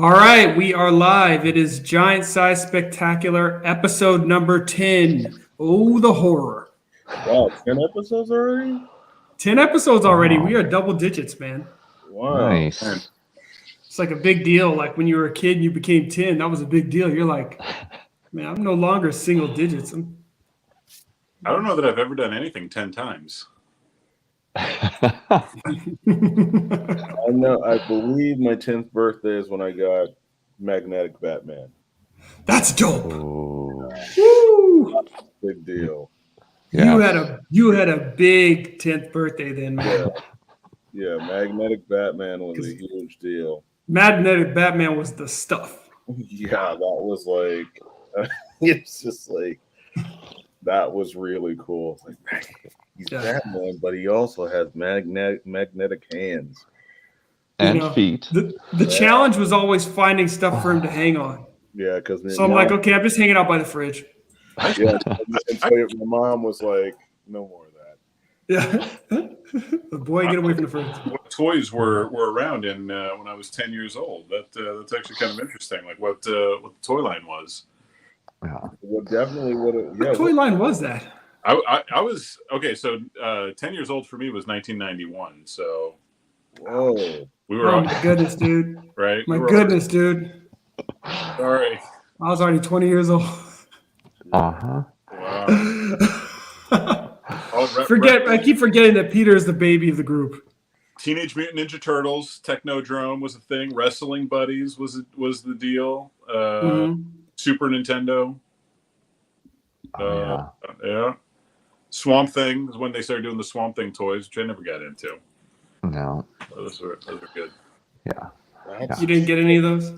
All right, we are live. It is Giant Size Spectacular, episode number 10. Oh, the horror. Wow, 10 episodes already? 10 episodes already. Wow. We are double digits, man. Wow. Nice. Man. It's like a big deal. Like when you were a kid and you became 10, that was a big deal. You're like, man, I'm no longer single digits. I don't know that I've ever done anything 10 times. I know. I believe my 10th birthday is when I got Magnetic Batman. That's dope. Ooh. Woo! Big deal. Yes. You had a big 10th birthday then, man. Yeah, Magnetic Batman was a huge deal. Magnetic Batman was the stuff. Yeah, that was like, it's just like, that was really cool. It's like, he's Batman, but he also has magnetic hands. And feet. The challenge was always finding stuff for him to hang on. Yeah, because So I'm like, okay, I'm just hanging out by the fridge. Yeah, and so my mom was like, no more of that. Yeah. The boy, get away from the fridge. What toys were around in when I was 10 years old? That's actually kind of interesting. Like what the toy line was. Yeah. Well, definitely would have. What toy line was that? I was okay. So 10 years old for me was 1991. So whoa, we were. Oh my goodness, dude! Right. My goodness, dude! Sorry. I was already 20 years old. Uh-huh. Wow. I keep forgetting that Peter is the baby of the group. Teenage Mutant Ninja Turtles, Technodrome was a thing. Wrestling Buddies was the deal. Super Nintendo. Yeah. Swamp Thing is when they started doing the Swamp Thing toys, which I never got into. No. Those were good. Yeah. You didn't get any of those?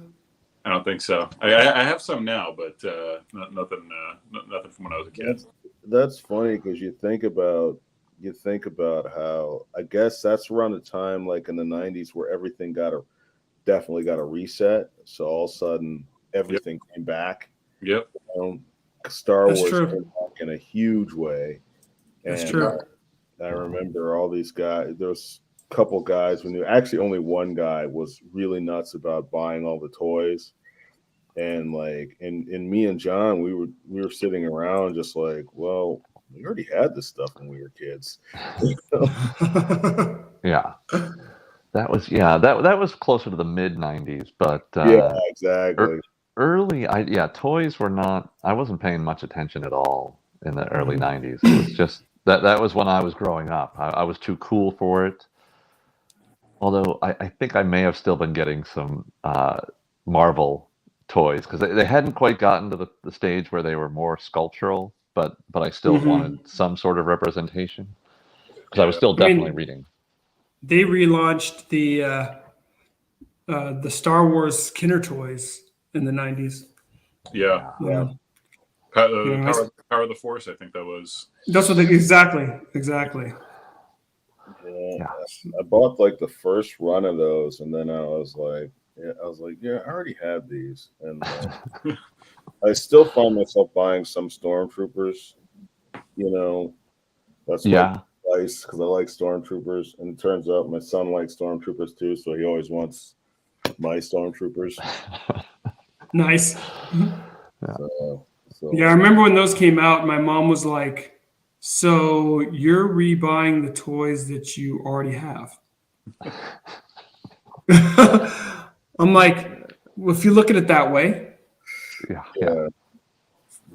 I don't think so. I have some now, but nothing from when I was a kid. That's funny because you think about how I guess that's around the time like in the 90s where everything definitely got a reset. So all of a sudden everything came back. Yep. Star That's Wars true. came back in a huge way. That's true. I remember all these guys. There was a couple guys we knew. Actually, only one guy was really nuts about buying all the toys. And like, and me and John, we were sitting around just like, well, we already had this stuff when we were kids. Yeah. That was closer to the mid 90s, but yeah, exactly. Early toys were not, I wasn't paying much attention at all in the early 90s. It was just that was when I was growing up. I was too cool for it. Although I think I may have still been getting some Marvel toys because they hadn't quite gotten to the stage where they were more sculptural, but I still wanted some sort of representation because I was still definitely reading. They relaunched the Star Wars Kinder toys in the 90s. Yeah. Power of the Force, I think that was. That's what exactly. Yeah. I bought like the first run of those, and then I was like, I already have these, and I still find myself buying some Stormtroopers. That's nice because I like Stormtroopers, and it turns out my son likes Stormtroopers too, so he always wants my Stormtroopers. Nice. Yeah. Yeah, I remember when those came out, my mom was like, so you're rebuying the toys that you already have. I'm like, well, if you look at it that way. Yeah.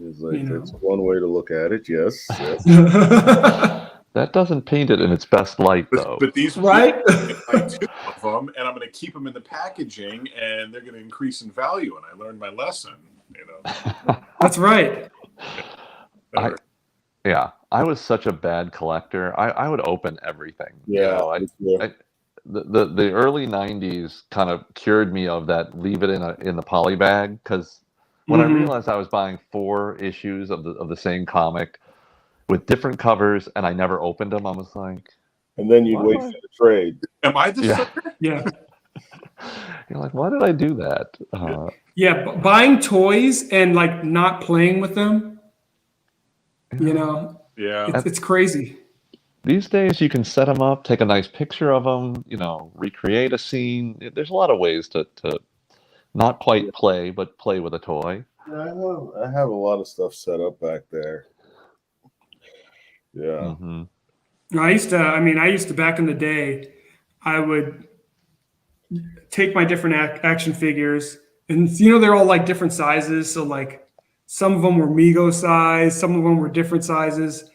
It's like, that's one way to look at it, yes. That doesn't paint it in its best light, though. But these right? I two of them, and I'm going to keep them in the packaging, and they're going to increase in value. And I learned my lesson. That's right. I was such a bad collector. I would open everything. Yeah. The early 90s kind of cured me of that. Leave it in the poly bag because when I realized I was buying 4 issues of the same comic with different covers and I never opened them, I was like, and then you'd wait for the trade. Am I the sucker? Yeah. You're like, why did I do that? Buying toys and like not playing with them, Yeah. it's crazy. These days you can set them up, take a nice picture of them, recreate a scene. There's a lot of ways to Not quite play, but play with a toy. Yeah, I have a lot of stuff set up back there. Yeah. Mm-hmm. I used to back in the day, I would take my different action figures, and they're all like different sizes. So like some of them were Mego size, some of them were different sizes.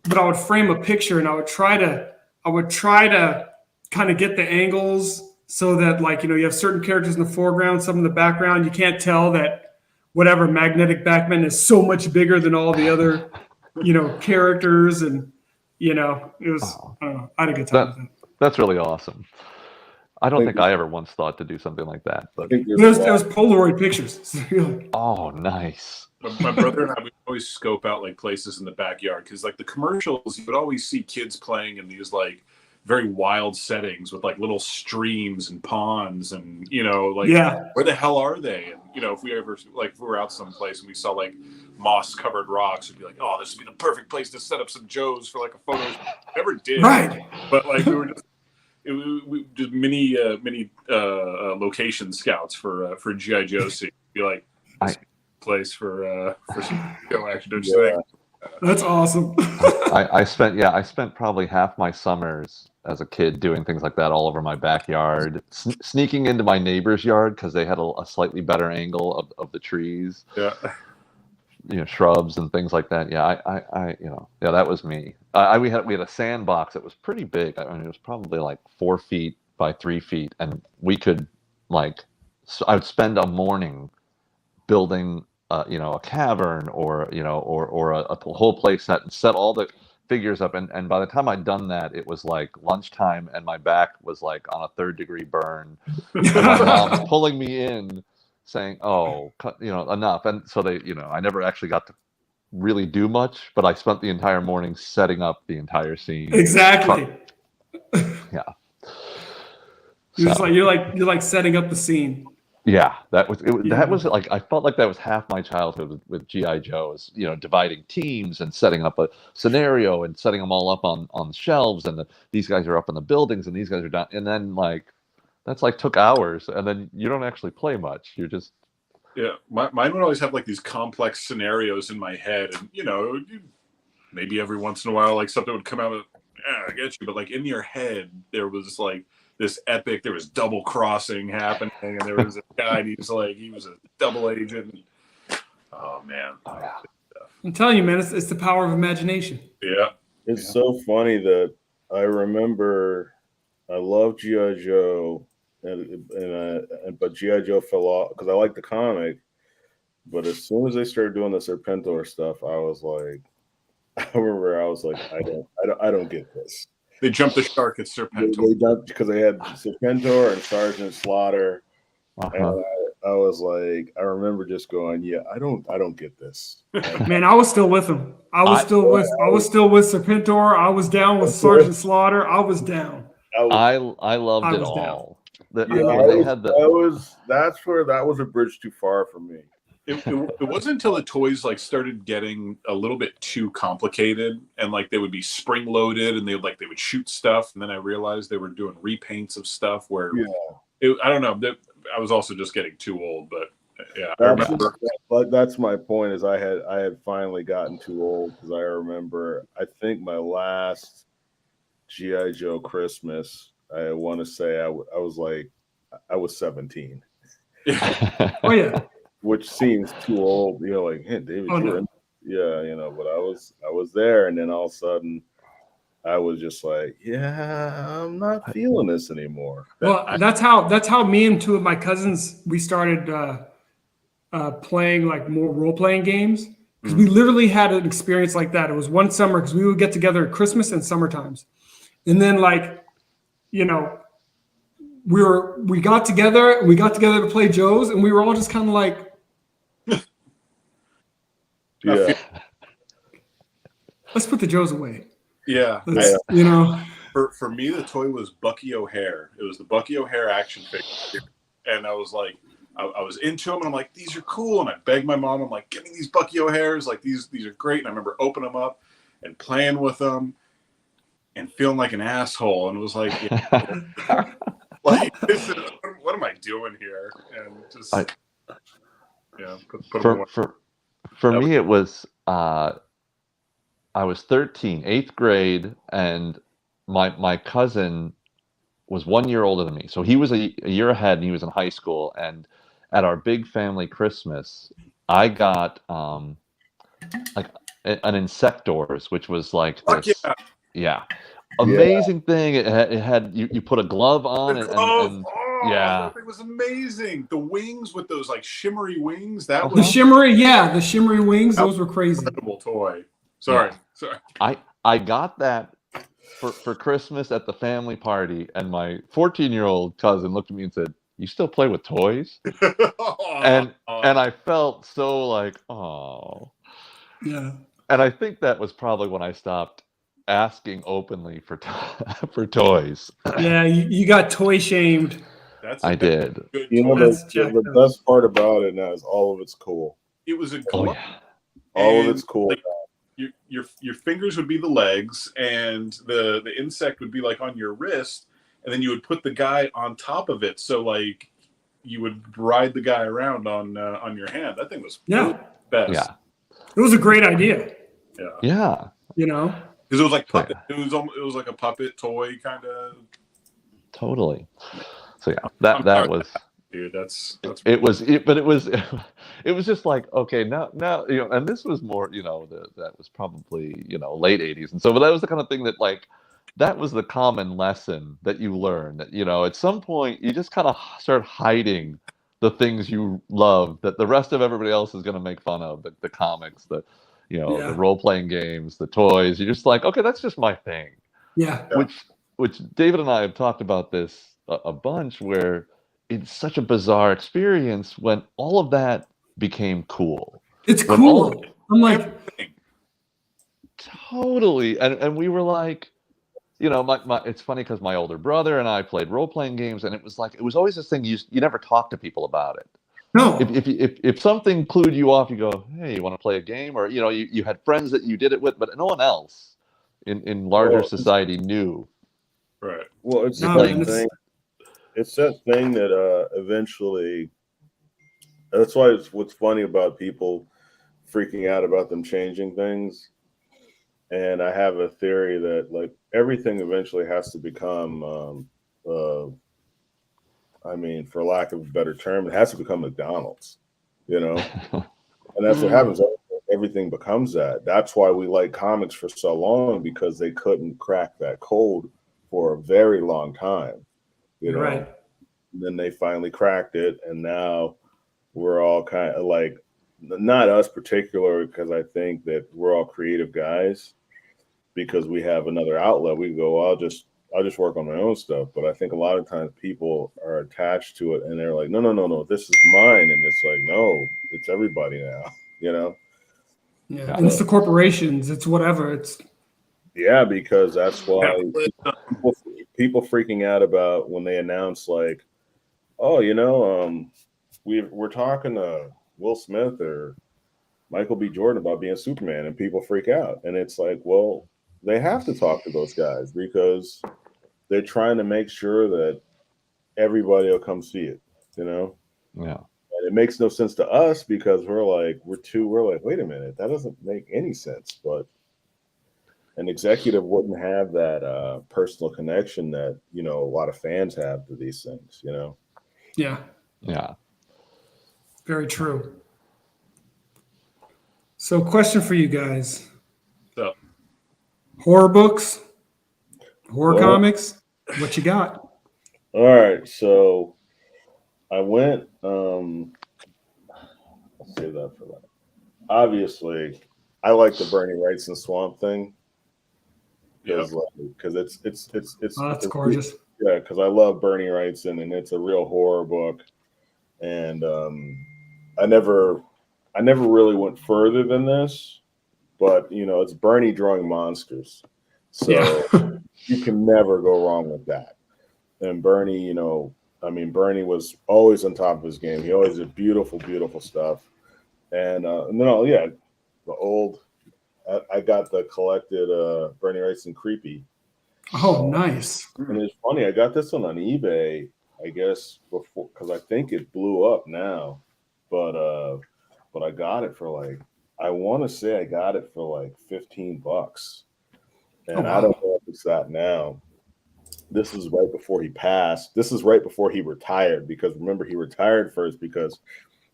But I would frame a picture, and I would try to kind of get the angles so that you have certain characters in the foreground, some in the background. You can't tell that whatever magnetic Batman is so much bigger than all the other characters, and it was I don't know, I had a good time with it. That's really awesome. I don't think I ever once thought to do something like that, but it was Polaroid pictures. So oh, nice. My brother and I would always scope out like places in the backyard because like the commercials, you would always see kids playing in these like very wild settings with like little streams and ponds and where the hell are they? And if we were out someplace and we saw like moss covered rocks, we'd be like, oh, this would be the perfect place to set up some Joes for like a photo. Never did, right? But like we were just. We did many location scouts for GI Joe. So be like place for some Joe action. Don't you think? That's awesome. I spent probably half my summers as a kid doing things like that all over my backyard, sneaking into my neighbor's yard because they had a slightly better angle of the trees. Yeah. Shrubs and things like that. Yeah, that was me. We had a sandbox that was pretty big. I mean, it was probably like 4 feet by 3 feet, and we could I would spend a morning building, a cavern or a whole play set and set all the figures up. And by the time I'd done that, it was like lunchtime, and my back was like on a 3rd-degree burn. And my mom's pulling me in, saying, "Oh, enough." And so I never actually got to really do much, but I spent the entire morning setting up the entire scene. Exactly. Yeah. You're like setting up the scene. Yeah, that was like, I felt like that was half my childhood with GI Joes. Dividing teams and setting up a scenario and setting them all up on shelves, and these guys are up in the buildings and these guys are down, and then that's took hours, and then you don't actually play much. You're just mine would always have like these complex scenarios in my head, and maybe every once in a while like something would come out of I get you, but like in your head there was like this epic. There was double crossing happening, and there was a guy. And he was a double agent. Oh man! Oh, yeah. I'm telling you, man, it's the power of imagination. Yeah, it's so funny that I remember. I love GI Joe, but GI Joe fell off because I like the comic. But as soon as they started doing the Serpentor stuff, I was like, I don't get this. They jumped the shark at Serpentor. They jumped because they had Serpentor and Sergeant Slaughter. And I was like, I remember just going, yeah, I don't get this. Man, I was still with him. I was still with Serpentor. I was down with Sergeant Slaughter. I was down. I loved it all. That was a bridge too far for me. It wasn't until the toys started getting a little bit too complicated, and they would be spring loaded, and they would shoot stuff, and then I realized they were doing repaints of stuff where I don't know. I was also just getting too old, but yeah, I remember. But that's my point. Is I had finally gotten too old because I remember. I think my last GI Joe Christmas, I want to say I was 17. Oh yeah. Which seems too old, hey, David, but I was there, and then all of a sudden I was just like, I'm not feeling this anymore. Well, that's how me and two of my cousins, we started playing more role-playing games, because we literally had an experience like that. It was one summer, because we would get together at Christmas and summer times, and then we got together to play Joes, and we were all just kind of like, yeah, let's put the Joes away. Yeah. For me, the toy was Bucky O'Hare. It was the Bucky O'Hare action figure, and I was like, I was into them, and I'm like, these are cool, and I begged my mom, I'm like, give me these Bucky O'Hares, these are great, and I remember opening them up and playing with them and feeling like an asshole, and it was like, Like, what am I doing here? And just put them away. For That me, it was I was 13, 8th grade, and my cousin was 1 year older than me. So he was a year ahead, and he was in high school. And at our big family Christmas, I got like an Insectors, which was like Fuck this, amazing thing. It had you put a glove on, The glove. and That thing was amazing. The wings with those like shimmery wings. That The was shimmery wings. Those were crazy. an incredible toy. Sorry. I got that for Christmas at the family party, and my 14-year-old cousin looked at me and said, "You still play with toys?" and I felt so like, oh. Yeah. And I think that was probably when I stopped asking openly for toys. Yeah, you got toy shamed. I did. You know, the best part about it now is all of it's cool. It was a Oh, glove. yeah. All of it's cool. Like, your fingers would be the legs, and the insect would be like on your wrist, and then you would put the guy on top of it. So like you would ride the guy around on your hand. That thing was best. Yeah. It was a great idea. Yeah. You know, because it was like puppet. It was like a puppet toy kind of. Totally. So yeah, that was. Dude, that's but it was just like, okay, now and this was more, that was probably late 80s, and so, but that was the kind of thing that, like, that was the common lesson that you learn, that at some point you just kind of start hiding the things you love that the rest of everybody else is going to make fun of, the comics, the role-playing games, the toys. You're just like, okay, that's just my thing. Which David and I have talked about this a bunch, where it's such a bizarre experience when all of that became cool. It's cool. I'm like, totally. And we were like, it's funny because my older brother and I played role-playing games, and it was always this thing, you never talk to people about it. No. If something clued you off, you go, hey, you want to play a game? Or, you had friends that you did it with, but no one else in larger society knew. Right. Well, it's that thing. It's that thing that eventually. That's why what's funny about people freaking out about them changing things. And I have a theory that, like, everything eventually has to become, for lack of a better term, it has to become McDonald's, and that's what happens. Everything becomes that. That's why we like comics for so long, because they couldn't crack that code for a very long time, Right. And then they finally cracked it, and now we're all kind of like, not us particularly, because I think that we're all creative guys, because we have another outlet. We go, well, I'll just work on my own stuff. But I think a lot of times people are attached to it, and they're like, no, this is mine. And it's like, no, it's everybody now, Yeah. And it's the corporations. It's whatever. It's. Yeah, because that's why people freaking out about when they announce, like, oh, we're talking to Will Smith or Michael B. Jordan about being Superman, and people freak out. And it's like, well, they have to talk to those guys, because they're trying to make sure that everybody will come see it, Yeah. And it makes no sense to us, because we're like, wait a minute, that doesn't make any sense. But an executive wouldn't have that personal connection that, a lot of fans have to these things, Yeah. Yeah. Very true. So, question for you guys. So, horror books, horror comics, what you got? All right. So I went, I'll save that for that. Obviously, I like the Bernie Wrightson Swamp Thing. Because that's gorgeous. Yeah, because I love Bernie Wrightson, and it's a real horror book. And I never really went further than this, but it's Bernie drawing monsters, so you can never go wrong with that. And Bernie, Bernie was always on top of his game. He always did beautiful, beautiful stuff. And then the old. I got the collected Bernie Wrightson Creepy, Oh, nice. And it's funny, I got this one on eBay, I guess before, because I think it blew up now, but I got it for like, I want to say I got it for like $15, and Oh, wow. I don't know if it's that now. This is right before he passed. This is right before he retired, because remember, he retired first because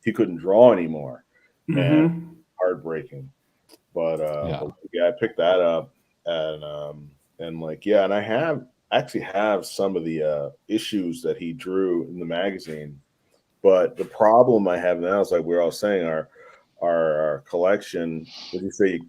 he couldn't draw anymore, and heartbreaking. But yeah, I picked that up, and like, yeah, and I actually have some of the issues that he drew in the magazine. But the problem I have now is, like we were all saying, our collection, what do you say,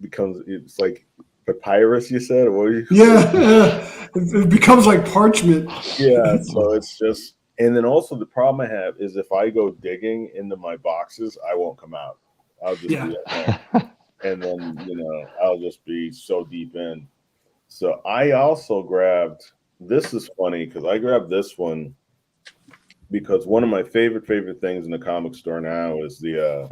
it's like papyrus, you said? What you Yeah, it becomes like parchment. Yeah, so it's just, and then also the problem I have is if I go digging into my boxes, I won't come out. I'll just be at home. And then, I'll just be so deep in. So I also grabbed, this is funny because I grabbed this one because one of my favorite things in the comic store now is the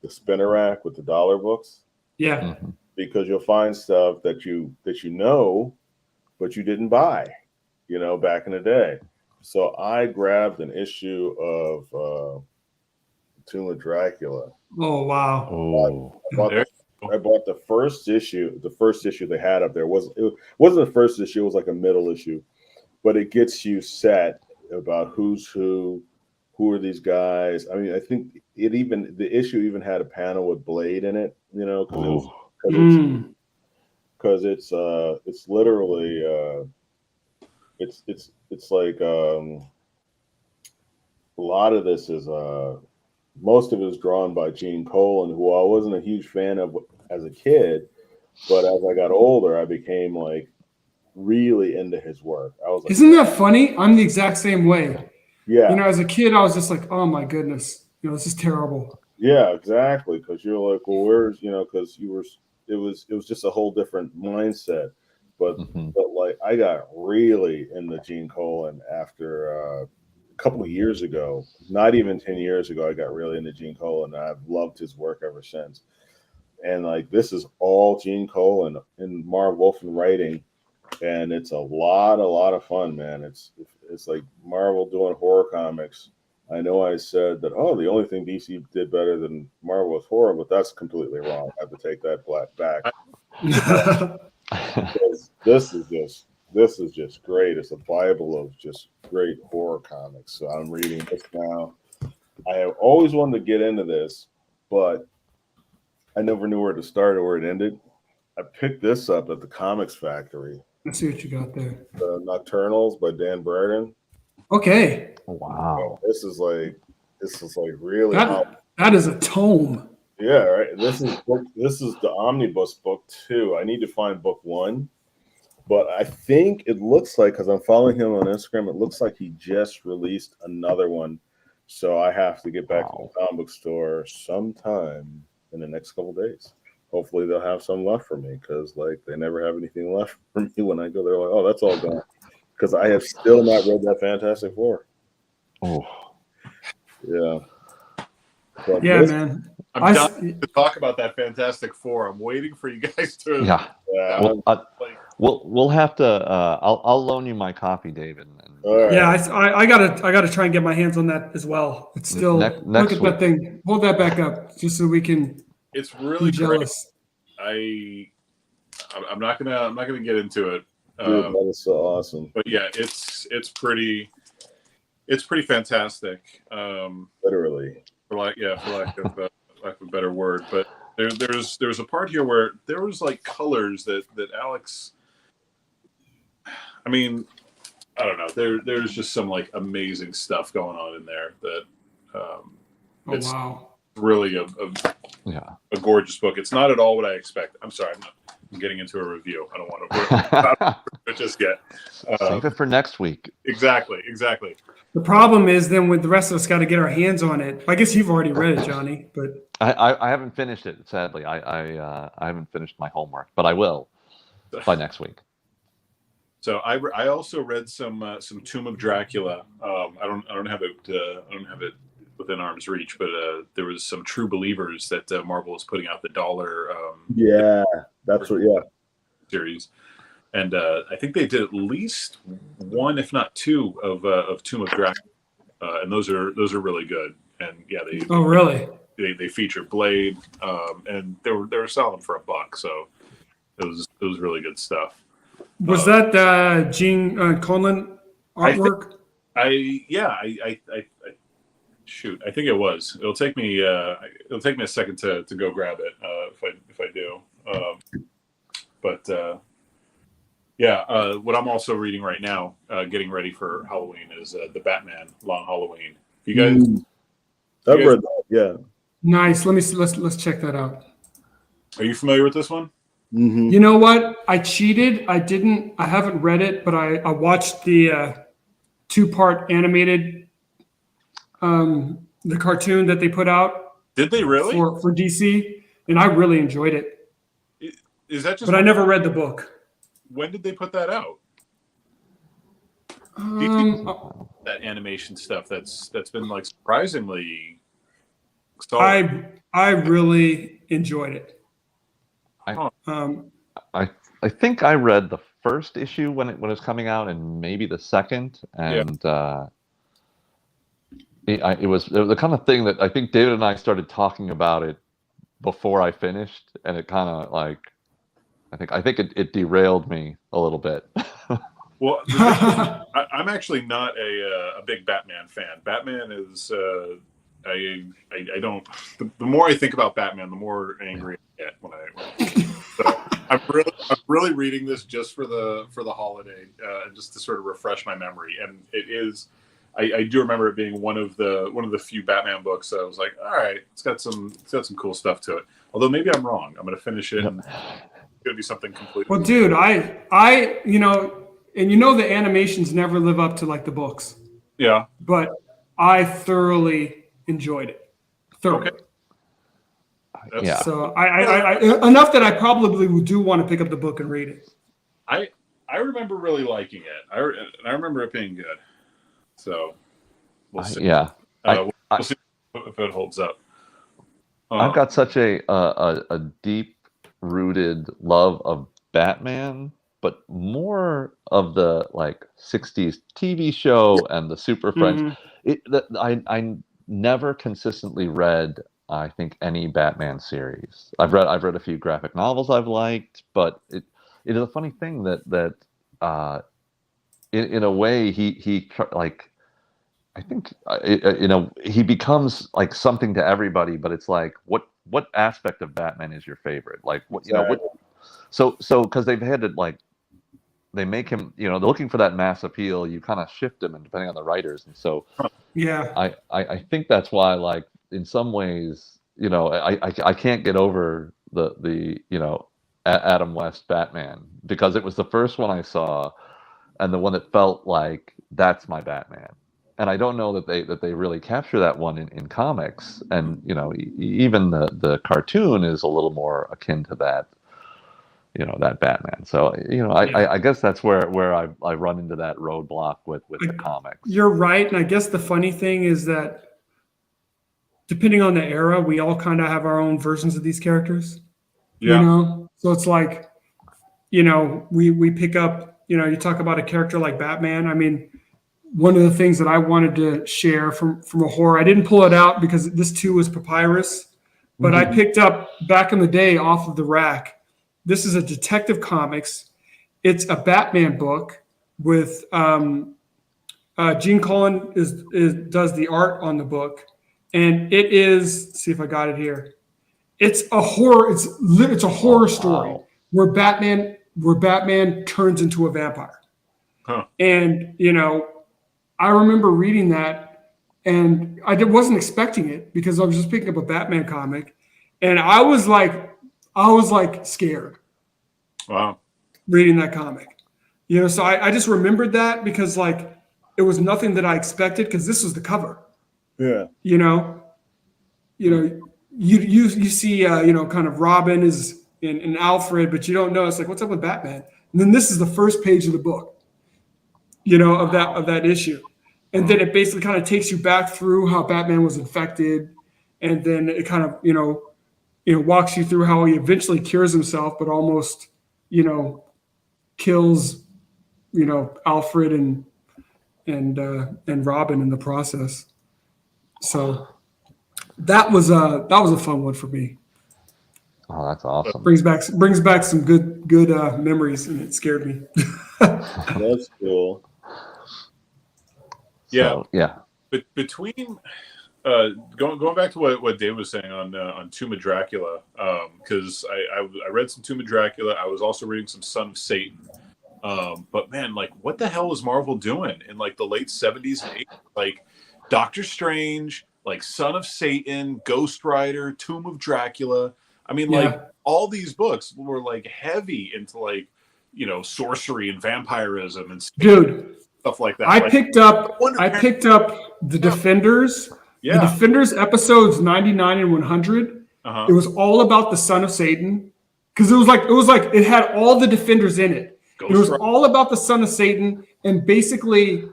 spinner rack with the dollar books. Yeah. Because you'll find stuff that you know, but you didn't buy, back in the day. So I grabbed an issue of Tomb of Dracula. Oh, wow. Oh, I bought the first issue. The first issue they had up there it wasn't the first issue. It was like a middle issue, but it gets you set about who's who are these guys. I mean, I think the issue even had a panel with Blade in it. Because it's literally it's like a lot of this is most of it is drawn by Gene Colan, who I wasn't a huge fan of as a kid, but as I got older, I became like really into his work. I was like, isn't that funny? I'm the exact same way. Yeah. As a kid, I was just like, oh my goodness, this is terrible. Yeah, exactly. Because you're like, well, where's because it was just a whole different mindset. But like I got really into Gene Colan after a couple of years ago, not even 10 years ago. I got really into Gene Colan, and I've loved his work ever since. And like this is all Gene Colan and Marv Wolfman writing, and it's a lot of fun, man. It's like Marvel doing horror comics. I know I said that, the only thing DC did better than Marvel was horror, but that's completely wrong. I have to take that back. This is just great. It's a Bible of just great horror comics. So I'm reading this now. I have always wanted to get into this, but I never knew where to start or where it ended. I picked this up at the Comics Factory. Let's see what you got there. The Nocturnals by Dan Brereton. Okay. Wow. This is like really that is a tome. Yeah, right. This is the omnibus book 2. I need to find book 1. But I think it looks like, because I'm following him on Instagram, it looks like he just released another one. So I have to get back to the comic book store sometime in the next couple of days. Hopefully they'll have some left for me, because like they never have anything left for me when I go there. Like, oh, that's all gone. Because I have still not read that Fantastic Four. Oh, yeah. But yeah, man. I'm dying to talk about that Fantastic Four. I'm waiting for you guys to. Yeah. We'll have to. I'll loan you my copy, David. Right. Yeah, I gotta try and get my hands on that as well. It's still look at that thing. Hold that back up, just so we can. It's really jealous. Great. I'm not gonna get into it. Dude, that is so awesome. But yeah, it's pretty fantastic. Literally. For lack of a better word, but there's a part here where there was like colors that Alex. I mean, I don't know. There's just some like amazing stuff going on in there that it's really a gorgeous book. It's not at all what I expect. I'm sorry, I'm getting into a review. I don't want to just yet. Save it for next week. Exactly. The problem is then with the rest of us got to get our hands on it. I guess you've already read it, Johnny, but I haven't finished it. Sadly, I haven't finished my homework, but I will by next week. So I also read some Tomb of Dracula. I don't have it within arm's reach, but there was some True Believers that Marvel is putting out the dollar. Yeah, that's what. Yeah, series. and I think they did at least one, if not two, of Tomb of Dracula, and those are really good. And yeah, Oh, really? they feature Blade, and they were selling for $1, so it was really good stuff. Was that Gene Conlon artwork? Shoot, I think it was. It'll take me a second to go grab it if I do. What I'm also reading right now, getting ready for Halloween, is the Batman Long Halloween. You guys, I've read that. Yeah. Nice. Let's check that out. Are you familiar with this one? Mm-hmm. You know what? I cheated. I haven't read it, but I watched the 2-part animated the cartoon that they put out. Did they really? For DC, and I really enjoyed it. Is that just? But I never read the book. When did they put that out? That animation stuff that's been like surprisingly solid. I really enjoyed it. I think I read the first issue when it was coming out, and maybe the second, and it was the kind of thing that I think David and I started talking about it before I finished, and it kind of like I think it derailed me a little bit. Well, I'm actually not a big Batman fan. Batman is I don't. The more I think about Batman, the more angry I get when so I'm really reading this just for the holiday, just to sort of refresh my memory. And it is, I do remember it being one of the few Batman books that I was like, all right, it's got some cool stuff to it. Although maybe I'm wrong. I'm going to finish it. And it's going to be something completely. Well, dude, I the animations never live up to like the books. Yeah. But I thoroughly enjoyed it. Thoroughly. Okay. Yeah. So I enough that I probably do want to pick up the book and read it. I remember really liking it. I remember it being good. So we'll see. We'll see if it holds up. I've got such a deep rooted love of Batman, but more of the like 60s TV show and the Super Friends. I never consistently read, I think, any Batman series. I've read a few graphic novels I've liked, but it is a funny thing that in a way he like, I think he becomes like something to everybody, but it's like what aspect of Batman is your favorite? Like what so because they've had to like they make him, they're looking for that mass appeal. You kind of shift him, and depending on the writers, and so I think that's why, like, in some ways, I can't get over the Adam West Batman, because it was the first one I saw, and the one that felt like that's my Batman. And I don't know that they really capture that one in comics, and even the cartoon is a little more akin to that. That Batman. So, I guess that's where I run into that roadblock with the comics. You're right. And I guess the funny thing is that depending on the era, we all kind of have our own versions of these characters. Yeah. So it's like, we pick up, you talk about a character like Batman. I mean, one of the things that I wanted to share from a horror, I didn't pull it out because this too was Papyrus, but I picked up back in the day off of the rack. This is a Detective Comics. It's a Batman book with Gene Colan does the art on the book, and it is. Let's see if I got it here. It's a horror. It's a horror story where Batman turns into a vampire. Huh. And I remember reading that, and I wasn't expecting it because I was just picking up a Batman comic, and I was like scared. Wow. Reading that comic. So I just remembered that because like it was nothing that I expected, because this was the cover. Yeah. You see kind of Robin is in Alfred, but you don't know. It's like, what's up with Batman? And then this is the first page of the book, of that issue. And then it basically kind of takes you back through how Batman was infected, and then it kind of walks you through how he eventually cures himself, but almost kills, Alfred and Robin in the process. So that was a fun one for me. Oh, that's awesome. Brings back some good memories, and it scared me. That's cool. Yeah. So, yeah. But between going back to what Dave was saying on Tomb of Dracula, because I read some Tomb of Dracula. I was also reading some Son of Satan. But man, like, what the hell was Marvel doing in like the late 70s and 80s? Like Doctor Strange, like Son of Satan, Ghost Rider, Tomb of Dracula. I mean, like all these books were like heavy into like, sorcery and vampirism and Dude, stuff like that. I picked up the Defenders. Yeah. The Defenders episodes 99 and 100. Uh-huh. It was all about the Son of Satan, because it was like it had all the Defenders in it. It was all about the Son of Satan, and basically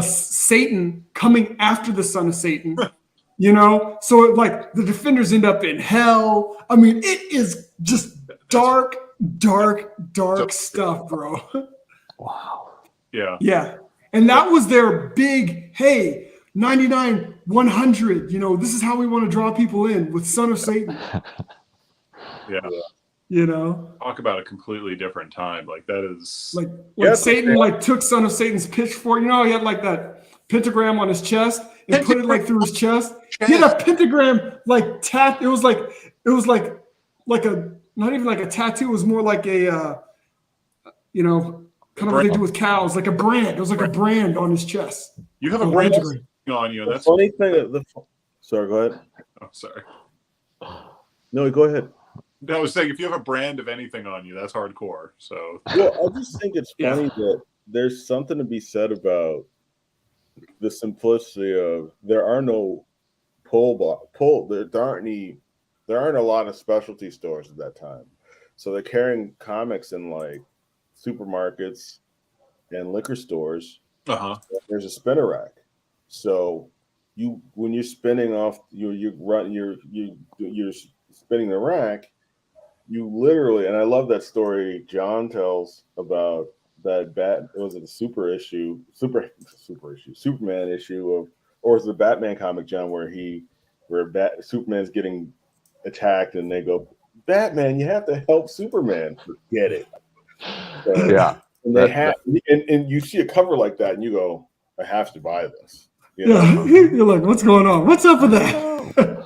Satan coming after the Son of Satan. So like the Defenders end up in hell. I mean, it is just dark stuff, bro. Wow. Yeah. Yeah. And that was their big, hey, 99, 100, this is how we want to draw people in with Son of Satan. Yeah. Talk about a completely different time. Like that is like when Satan took Son of Satan's pitchfork. He had like that pentagram on his chest and put it like through his chest. He had a pentagram like it was like a not even like a tattoo. It was more like a kind of what they do with cows, like a brand. It was like a brand on his chest. You have a brand on you. That's funny thing. Sorry, go ahead. Oh, sorry. No, go ahead. No, I was saying if you have a brand of anything on you, that's hardcore. So I just think it's funny that there's something to be said about the simplicity of there are no there aren't a lot of specialty stores at that time. So they're carrying comics in like supermarkets and liquor stores. There's a spinner rack. So when you're spinning off you're spinning the rack, you literally, and I love that story John tells about that Superman issue of, or is the Batman comic, John, where Superman's getting attacked and they go, Batman, you have to help Superman. Forget it. So, yeah. And they and you see a cover like that and you go, I have to buy this. You're like, what's going on? What's up with that?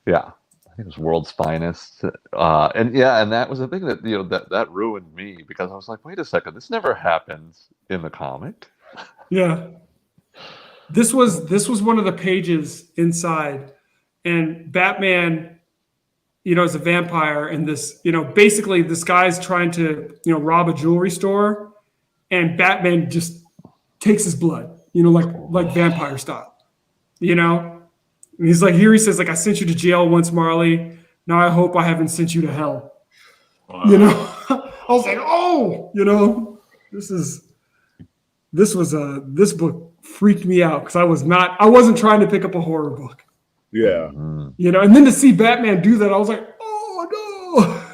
Yeah. I think it was World's Finest. And that was the thing that, that ruined me, because I was like, wait a second, this never happens in the comic. Yeah. This was one of the pages inside, and Batman, is a vampire, and this, basically this guy's trying to, rob a jewelry store, and Batman just takes his blood, like vampire style, And he's like, he says, like, I sent you to jail once, Marley. Now I hope I haven't sent you to hell. Wow. I was like, oh, this book freaked me out, because I wasn't trying to pick up a horror book. Yeah. And then to see Batman do that, I was like, oh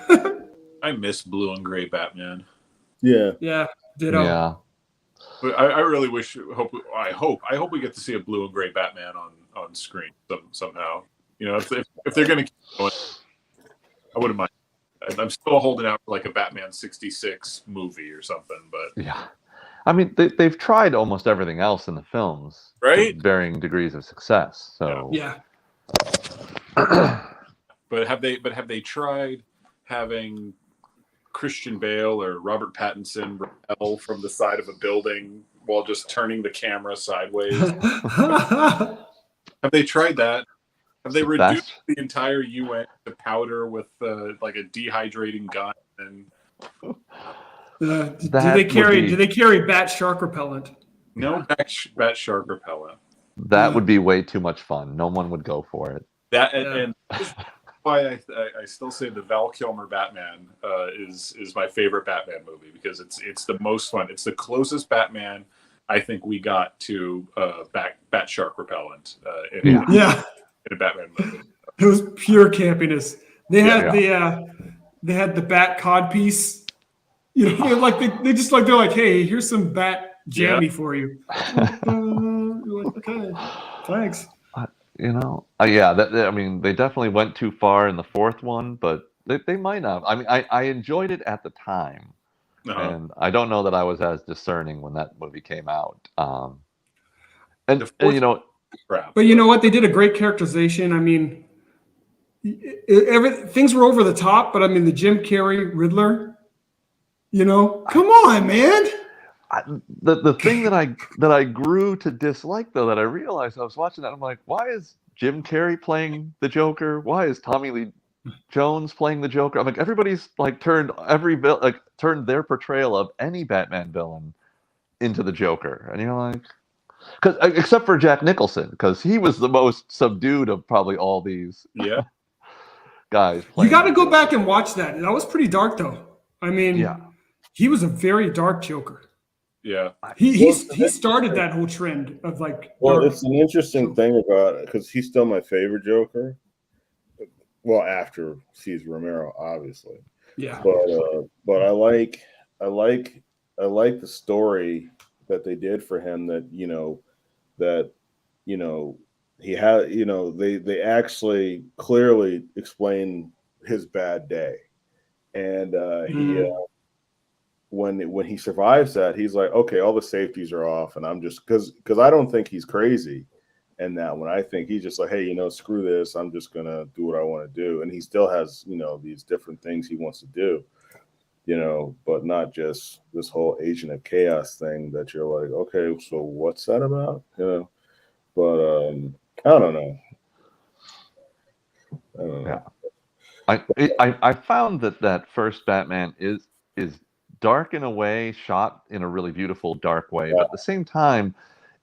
no. I miss blue and gray Batman. Yeah. Yeah. Ditto. Yeah. But I really I hope we get to see a blue and gray Batman on screen somehow. If they're going to keep going, I wouldn't mind. I'm still holding out for like a Batman 66 movie or something, but yeah. I mean, they've tried almost everything else in the films, right? To varying degrees of success. So yeah. But have they tried having Christian Bale or Robert Pattinson rappel from the side of a building while just turning the camera sideways? Have they tried that? Have they reduced the entire UN to powder with like a dehydrating gun? And do they carry bat shark repellent? No bat shark repellent. That would be way too much fun. No one would go for it. And that's why I still say the Val Kilmer Batman is my favorite Batman movie, because it's the most fun. It's the closest Batman I think we got to bat shark repellent in a Batman movie. It was pure campiness. They had the bat codpiece, You know, they're like, hey, here's some bat jammy for you. You're like, okay, thanks. You know, yeah. I mean, they definitely went too far in the fourth one, but they might have. I mean, I enjoyed it at the time, and I don't know that I was as discerning when that movie came out. And you know, but you know what? They did a great characterization. I mean, things were over the top, but I mean, the Jim Carrey Riddler. You know, come on, man. The thing that I grew to dislike, though, that I realized I was watching that, I'm like, why is Jim Carrey playing the Joker? Why is Tommy Lee Jones playing the Joker? I'm like, everybody's like turned their portrayal of any Batman villain into the Joker, and you're like, because except for Jack Nicholson, because he was the most subdued of probably all these guys. You got to go back and watch that. That was pretty dark, though. I mean, yeah. He was a very dark Joker. Yeah, he started that whole trend of like. Well, it's an interesting thing about it because he's still my favorite Joker. Well, after Cesar Romero, obviously. Yeah. But I like the story that they did for him. That he had. They actually clearly explain his bad day, and he. When he survives that, he's like, okay, all the safeties are off, and I'm just because I don't think he's crazy, and that when I think he's just like, hey, screw this, I'm just gonna do what I want to do, and he still has these different things he wants to do, but not just this whole Agent of Chaos thing that you're like, okay, so what's that about, But I don't know. Yeah, I found that first Batman is dark in a way, shot in a really beautiful dark way, but at the same time,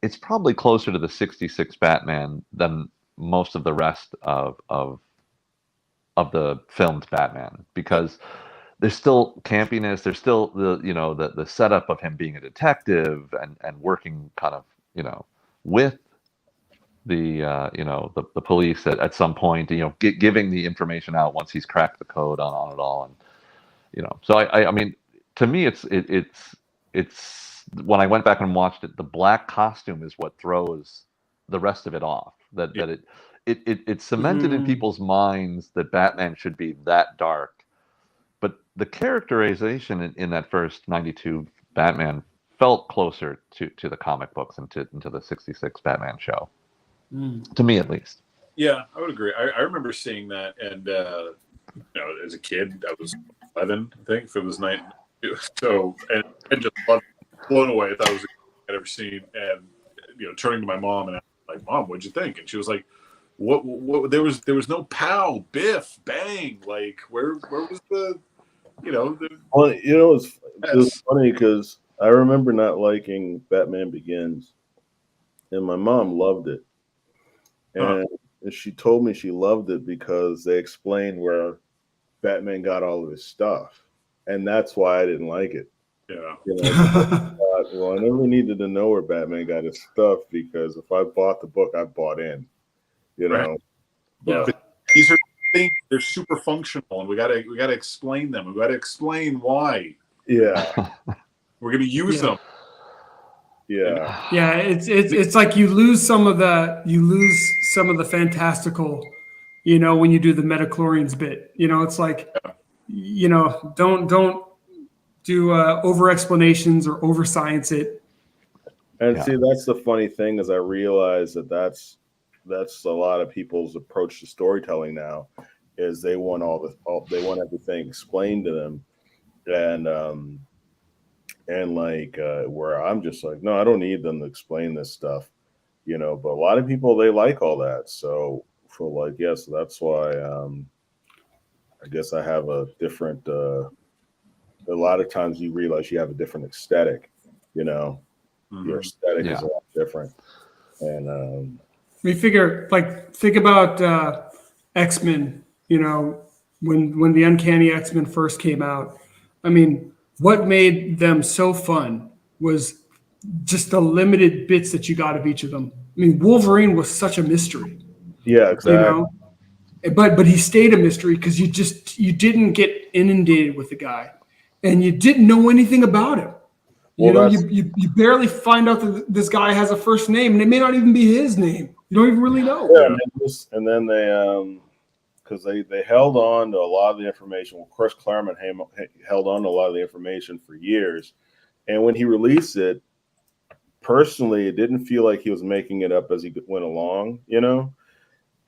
it's probably closer to the '66 Batman than most of the rest of the filmed Batman, because there's still campiness, there's still the setup of him being a detective and working kind of with the police at some point, giving the information out once he's cracked the code on it all, and so I mean. To me, it's when I went back and watched it, the black costume is what throws the rest of it off. That it cemented in people's minds that Batman should be that dark, but the characterization in that first '92 Batman felt closer to the comic books and to the '66 Batman show, to me at least. Yeah, I would agree. I remember seeing that, and as a kid, I was 11, I think, if it was 9. So and just blown away. I thought it was the best I'd ever seen, and turning to my mom and I was like, Mom, what'd you think? And she was like, What? There was no pow, biff, bang. Like where was the Well, it was funny because I remember not liking Batman Begins, and my mom loved it, and she told me she loved it because they explained where Batman got all of his stuff. And that's why I didn't like it. Yeah. Well, I never needed to know where Batman got his stuff because if I bought the book, I bought in. Right. But these are things, they're super functional, and we gotta explain them. We gotta explain why. Yeah. We're gonna use them. Yeah. Yeah. It's like you lose some of the fantastical, when you do the metachlorians bit. It's like. Don't do over explanations or over science it. And see, that's the funny thing is I realize that's a lot of people's approach to storytelling now is they want they want everything explained to them, and where I'm just like, no, I don't need them to explain this stuff, but a lot of people, they like all that. So for so that's why I guess I have a different. A lot of times you realize you have a different aesthetic. Your aesthetic is a lot different. And we figure, think about X-Men. When the Uncanny X-Men first came out, I mean, what made them so fun was just the limited bits that you got of each of them. I mean, Wolverine was such a mystery. Yeah, exactly. But he stayed a mystery because you didn't get inundated with the guy. and you didn't know anything about him. You Well, know, that's you barely find out that this guy has a first name, and it may not even be his name. You don't even really know. yeah. And then they because they held on to a lot of the information. Well, Chris Claremont held on to a lot of the information for years, and when he released it, personally, it didn't feel like he was making it up as he went along. You know,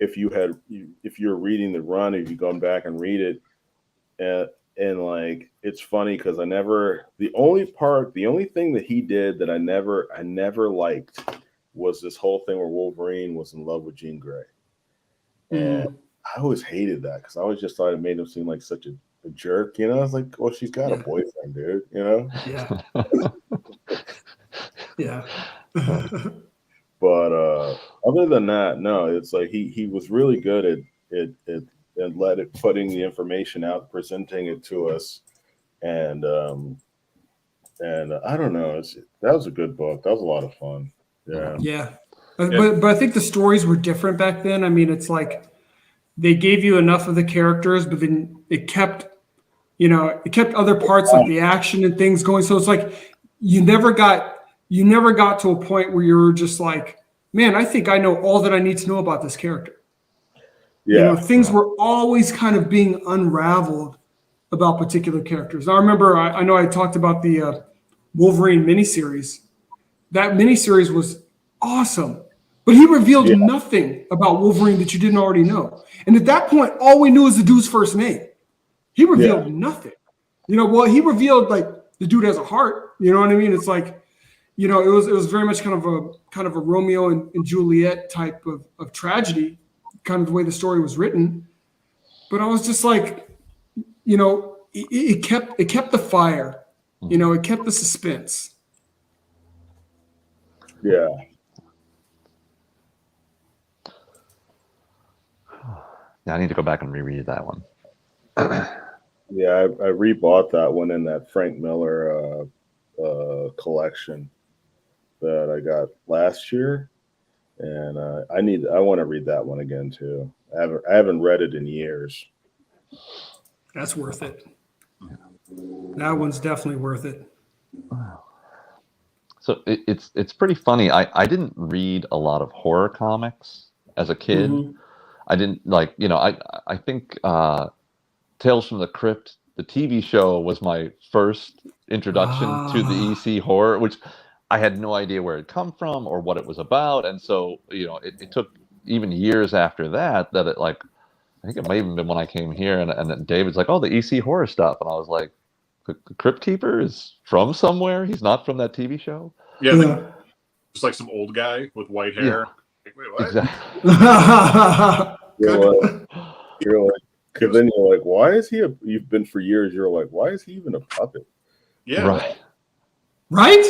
if you were reading the run, if you've gone back and read it, and like it's funny because the only thing that he did that I never liked was this whole thing where Wolverine was in love with Jean Grey, and I always hated that because I always just thought it made him seem like such a jerk. You know, I was like, well, she's got a boyfriend, dude. You know. Yeah. Yeah. But other than that, no, it's like he was really good at and putting the information out, presenting it to us, and I don't know, that was a good book. That was a lot of fun. Yeah. Yeah. But I think the stories were different back then. I mean, it's like they gave you enough of the characters, but then it kept other parts like the action and things going. So it's like you never got to a point where you were just like, man, I think I know all that I need to know about this character. Yeah. You know, things were always kind of being unraveled about particular characters. I remember, I know I talked about the Wolverine miniseries. That miniseries was awesome, but he revealed nothing about Wolverine that you didn't already know. And at that point, all we knew was the dude's first name. He revealed nothing. You know, well, he revealed like the dude has a heart. You know what I mean? It's like, you know, it was very much kind of a Romeo and Juliet type of tragedy, kind of the way the story was written. But I was just like, you know, it kept the fire. You know, it kept the suspense. Yeah. Yeah, I need to go back and reread that one. Yeah, I rebought that one in that Frank Miller collection that I got last year, and I want to read that one again too. I haven't read it in years. That's worth it. That one's definitely worth it. So it's pretty funny. I didn't read a lot of horror comics as a kid. Mm-hmm. I didn't like, you know, I think Tales from the Crypt, the TV show, was my first introduction to the EC horror, which I had no idea where it come from or what it was about. And so, you know, it took even years after that it like, I think it may have even been when I came here and then David's like, oh, the EC horror stuff. And I was like, the Crypt Keeper is from somewhere? He's not from that TV show? Yeah. Just like some old guy with white hair. Like, wait, what? Exactly. You're like, because then you're like, why is he? You've been for years. You're like, why is he even a puppet? Yeah. Right.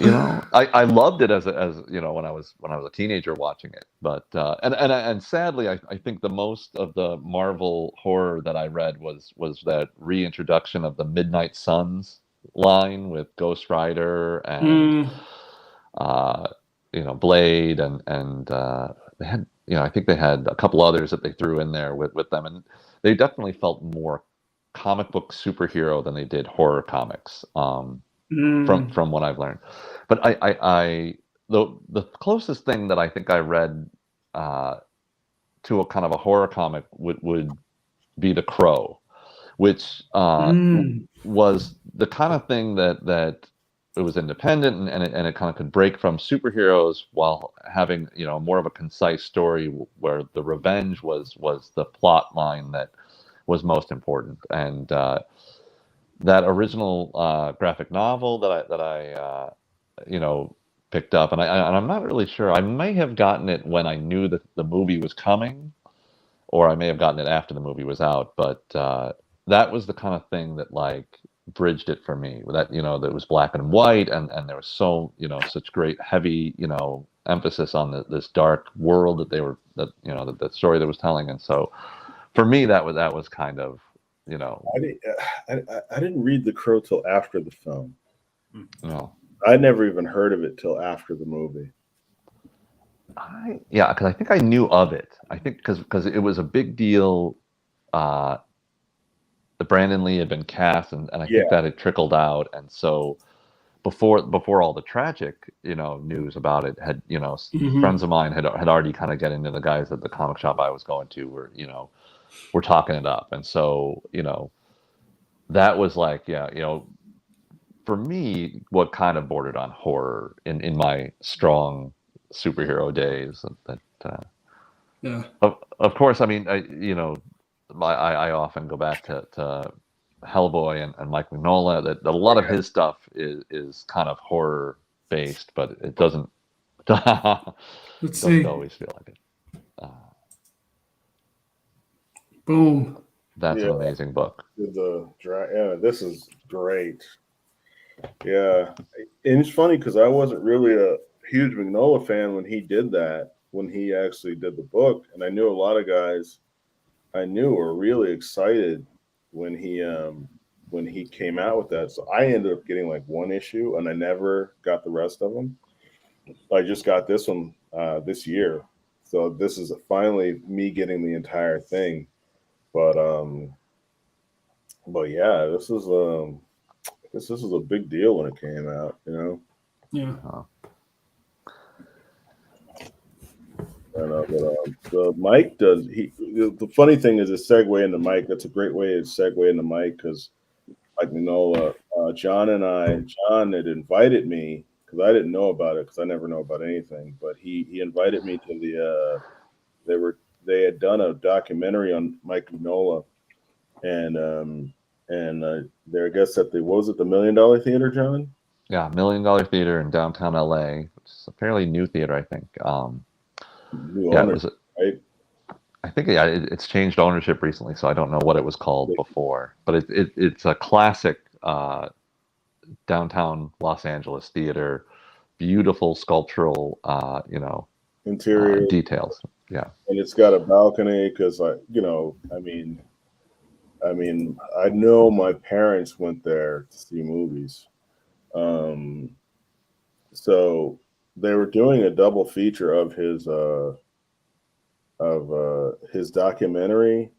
You know, I loved it as you know, when I was a teenager watching it. But and sadly, I think the most of the Marvel horror that I read was that reintroduction of the Midnight Suns line with Ghost Rider and you know, Blade and they had, you know, I think they had a couple others that they threw in there with them, and they definitely felt more comic book superhero than they did horror comics. From what I've learned, but I the closest thing that I think I read to a kind of a horror comic would be The Crow, which was the kind of thing that it was independent and it kind of could break from superheroes while having, you know, more of a concise story where the revenge was the plot line that was most important. And that original graphic novel that I you know, picked up, and I'm not really sure. I may have gotten it when I knew that the movie was coming, or I may have gotten it after the movie was out. But that was the kind of thing that like bridged it for me. That, you know, that was black and white, and there was so, you know, such great heavy, you know, emphasis on this dark world that the story that was telling. And so for me, that was kind of, you know, I didn't read The Crow till after the film. No, I never even heard of it till after the movie. Because I think I knew of it. I think because it was a big deal. Brandon Lee had been cast, and I Yeah. think that had trickled out, and so before all the tragic, news about it had, friends of mine had already kind of get into the guys at the comic shop I was going to were talking it up, and so that was like, for me, what kind of bordered on horror in my strong superhero days. That Yeah. of course, I mean, I often go back to Hellboy and Mike Mignola. That a lot of his stuff is kind of horror based, but it doesn't Let's see. always feel like it. Boom. That's an amazing book. This is great. Yeah, and it's funny because I wasn't really a huge Mignola fan when he did that, when he actually did the book, and I knew a lot of guys I knew were really excited when he came out with that. So I ended up getting like one issue, and I never got the rest of them. I just got this one this year, so this is finally me getting the entire thing. But yeah, this is a big deal when it came out, Yeah. I know, but the Mike does. The funny thing is a segue into Mike. That's a great way to segue into Mike because, like Mignola, John had invited me because I didn't know about it because I never know about anything. But he invited me to they had done a documentary on Mike Mignola, and their guests at what was it, the $1 Million Theater, John? Yeah, $1 Million Theater in downtown LA, which is a fairly new theater, I think. New owner, right? I think it's changed ownership recently, so I don't know what it was called before. But it's a classic downtown Los Angeles theater, beautiful sculptural, interior details. Yeah, and it's got a balcony because I know my parents went there to see movies, so they were doing a double feature of his documentary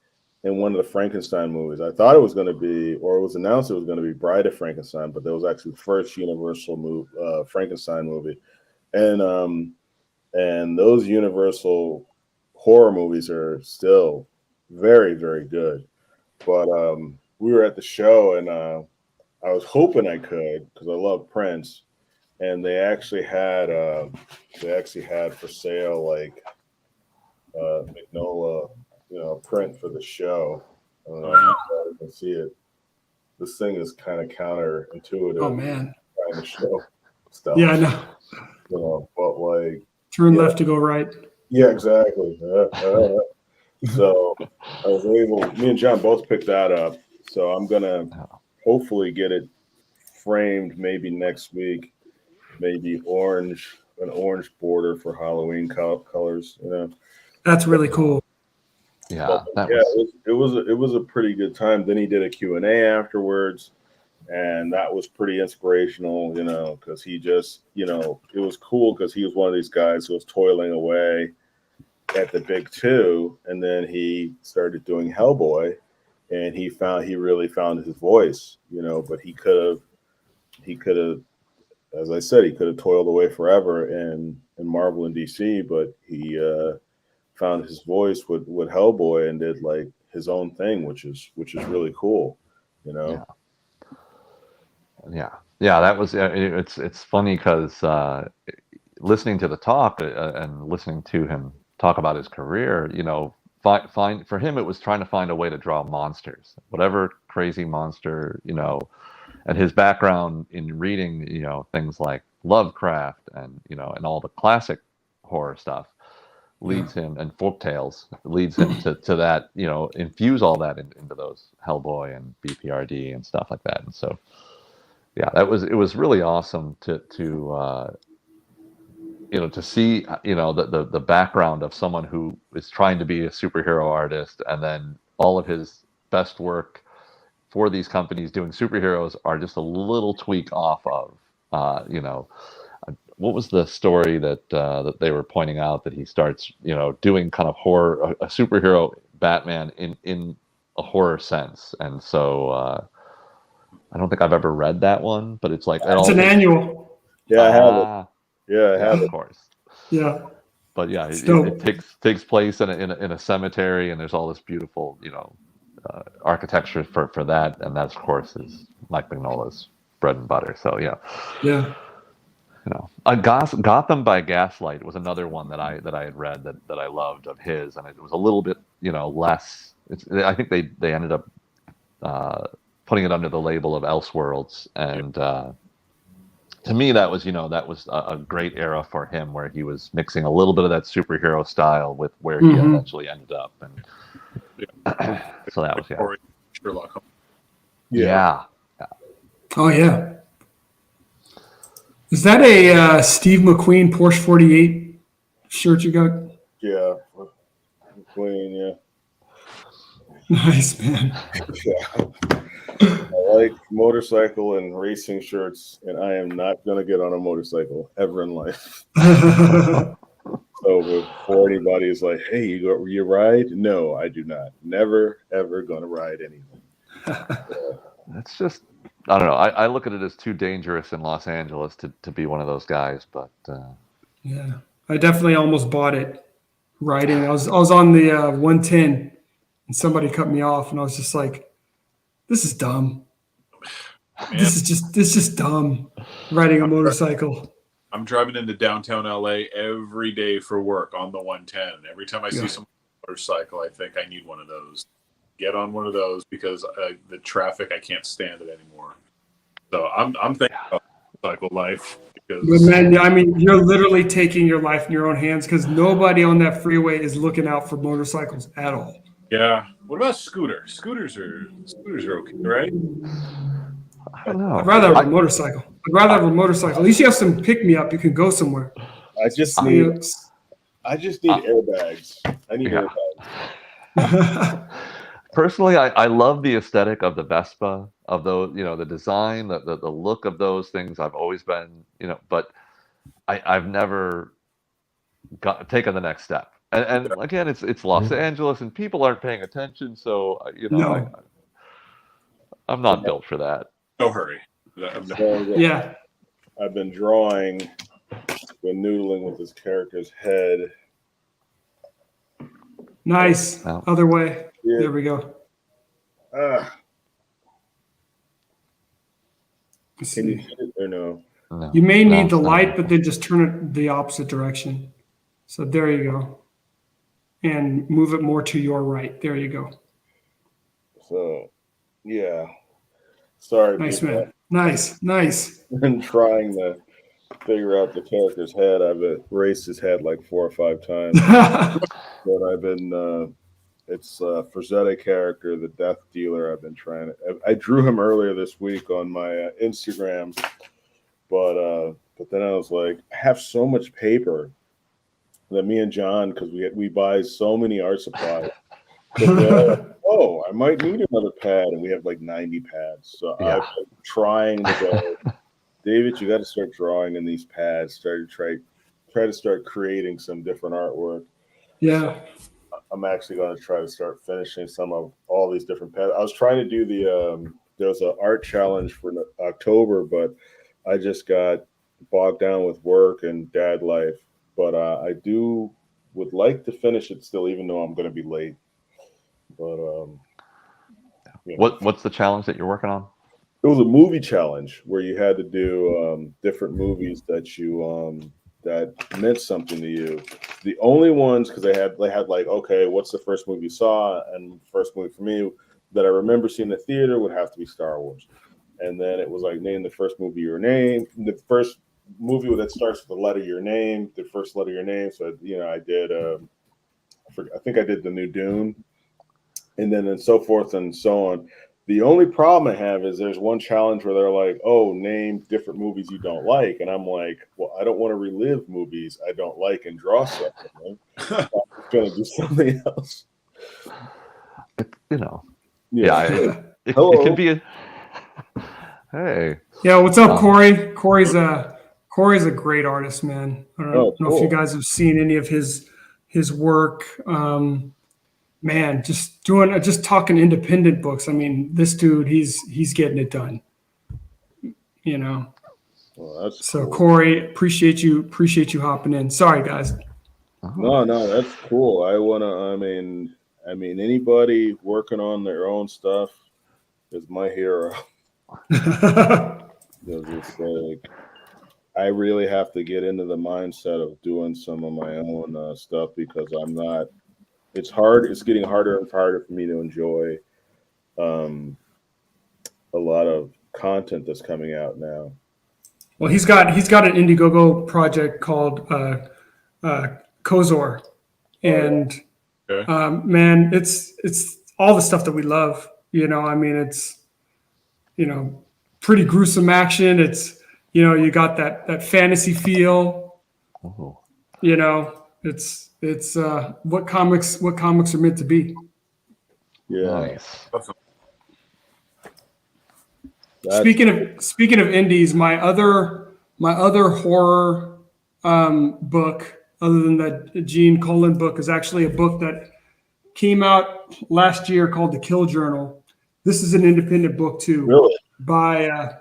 and one of the Frankenstein movies. I thought it was going to be, or it was announced it was going to be Bride of Frankenstein, but that was actually the first Universal Frankenstein movie, and those Universal horror movies are still very, very good. But we were at the show, and I was hoping I could because I love Prince, and they actually had for sale like Mignola, print for the show. I don't know if you can see it. This thing is kind of counterintuitive. Oh man, trying to show stuff. Yeah, I know. But like turn left to go right. Yeah, exactly. So I was me and John both picked that up. So I'm gonna hopefully get it framed maybe next week. Maybe an orange border for Halloween colors. That's really cool. Yeah, it was a pretty good time. Then he did a Q&A afterwards, and that was pretty inspirational, because he just, it was cool because he was one of these guys who was toiling away at the big two, and then he started doing Hellboy, and he really found his voice, but he could have, as I said, he could have toiled away forever in Marvel and DC, but he found his voice with Hellboy and did like his own thing, which is really cool, Yeah, that was. It's funny because listening to the talk and listening to him talk about his career, find for him it was trying to find a way to draw monsters, whatever crazy monster, and his background in reading, things like Lovecraft and and all the classic horror stuff leads him, and folk tales leads him to that, infuse all that into those Hellboy and BPRD and stuff like that. And so, yeah, it was really awesome to see, the background of someone who is trying to be a superhero artist, and then all of his best work for these companies doing superheroes are just a little tweak off of, what was the story that they were pointing out, that he starts, doing kind of horror, a superhero Batman in a horror sense, and so I don't think I've ever read that one, but it's like It's an annual. Yeah, I have it. Ah, Yeah, I yeah, have of it. course. Yeah. But yeah, It's it dope. takes place in a cemetery, and there's all this beautiful, architecture for that, and that of course is Mike Mignola's bread and butter. So yeah, Yeah. Gotham by Gaslight was another one that I had read that I loved of his, and it was a little bit less. I think they ended up putting it under the label of Elseworlds, and to me that was a great era for him, where he was mixing a little bit of that superhero style with where he Mhm. eventually ended up, and so that was Or Sherlock Holmes. yeah. Oh yeah. Is that a Steve McQueen Porsche 48 shirt you got? Yeah. Queen, yeah. Nice, man. Yeah. I like motorcycle and racing shirts, and I am not going to get on a motorcycle ever in life. So before anybody is like, hey, you ride? No, I do not. Never, ever going to ride anything. It's just, I don't know. I look at it as too dangerous in Los Angeles to be one of those guys, but Yeah, I definitely almost bought it riding. I was on the 110, and somebody cut me off, and I was just like, "This is dumb. Man, This is just dumb." Riding a motorcycle. I'm driving into downtown LA every day for work on the 110. Every time I see some motorcycle, I think I need one of those. Get on one of those, because the traffic, I can't stand it anymore. So I'm thinking about motorcycle life, because But man, I mean, you're literally taking your life in your own hands, because nobody on that freeway is looking out for motorcycles at all. yeah. What about scooters? Scooters are okay, right? I don't know. I'd rather have a motorcycle. At least you have some pick me up. You can go somewhere. I just need airbags. I need airbags. Personally, I love the aesthetic of the Vespa, of those, the design, the look of those things. I've always been, but I've never taken the next step. And again, it's Los Angeles, and people aren't paying attention. So No. I'm not built for that. No hurry. Yeah. I've been drawing, been noodling with this character's head. Nice. Oh. Other way. Yeah. There we go. Let's Can you see. hit it or no? No. You may need the No. light, but then just turn it the opposite direction. So there you go. And move it more to your right. There you go. So, yeah. Sorry, Nice, people. man. Nice. I've been trying to figure out the character's head. I've erased his head like 4 or 5 times. But I've been, it's Frazetta character, the death dealer. I've been trying to, I drew him earlier this week on my Instagram, but then I was like, I have so much paper that me and John, because we buy so many art supplies, like, oh, I might need another pad, and we have like 90 pads. So Yeah. I've been trying to go, David, you got to start drawing in these pads. Try to start creating some different artwork. Yeah. I'm actually going to try to start finishing some of all these different pads. I was trying to do there was an art challenge for October, but I just got bogged down with work and dad life. But I would like to finish it still, even though I'm going to be late. But What's the challenge that you're working on? it was a movie challenge where you had to do different movies that you that meant something to you. The only ones, because they had like, okay, what's the first movie you saw? And the first movie for me that I remember seeing in the theater would have to be Star Wars. And then it was like, name the first movie your name, the first movie that starts with the letter your name, the first letter your name. So I did I think I did the new Dune, and then and so forth and so on. The only problem I have is there's one challenge where they're like, oh, name different movies you don't like. And I'm like, well, I don't want to relive movies I don't like and draw something. I'm going to do something else. It can be hey. Yeah, what's up, Corey? Corey's a great artist, man. I don't know if you guys have seen any of his work. man, just talking independent books. I mean, this dude, he's getting it done. You know. Well, that's So cool. Corey, appreciate you hopping in. Sorry, guys. Oh. No, that's cool. I mean, anybody working on their own stuff is my hero. Because it's like I really have to get into the mindset of doing some of my own stuff because I'm not. It's hard. It's getting harder and harder for me to enjoy a lot of content that's coming out now. Well, he's got an Indiegogo project called Kozor, and Okay. man, it's all the stuff that we love. You know, I mean, it's pretty gruesome action. It's you got that fantasy feel. Oh. You know, it's what comics are meant to be. Yeah. Nice. Speaking of indies, my other horror book, other than that Gene Colan book, is actually a book that came out last year called The Kill Journal. This is an independent book too, Really? by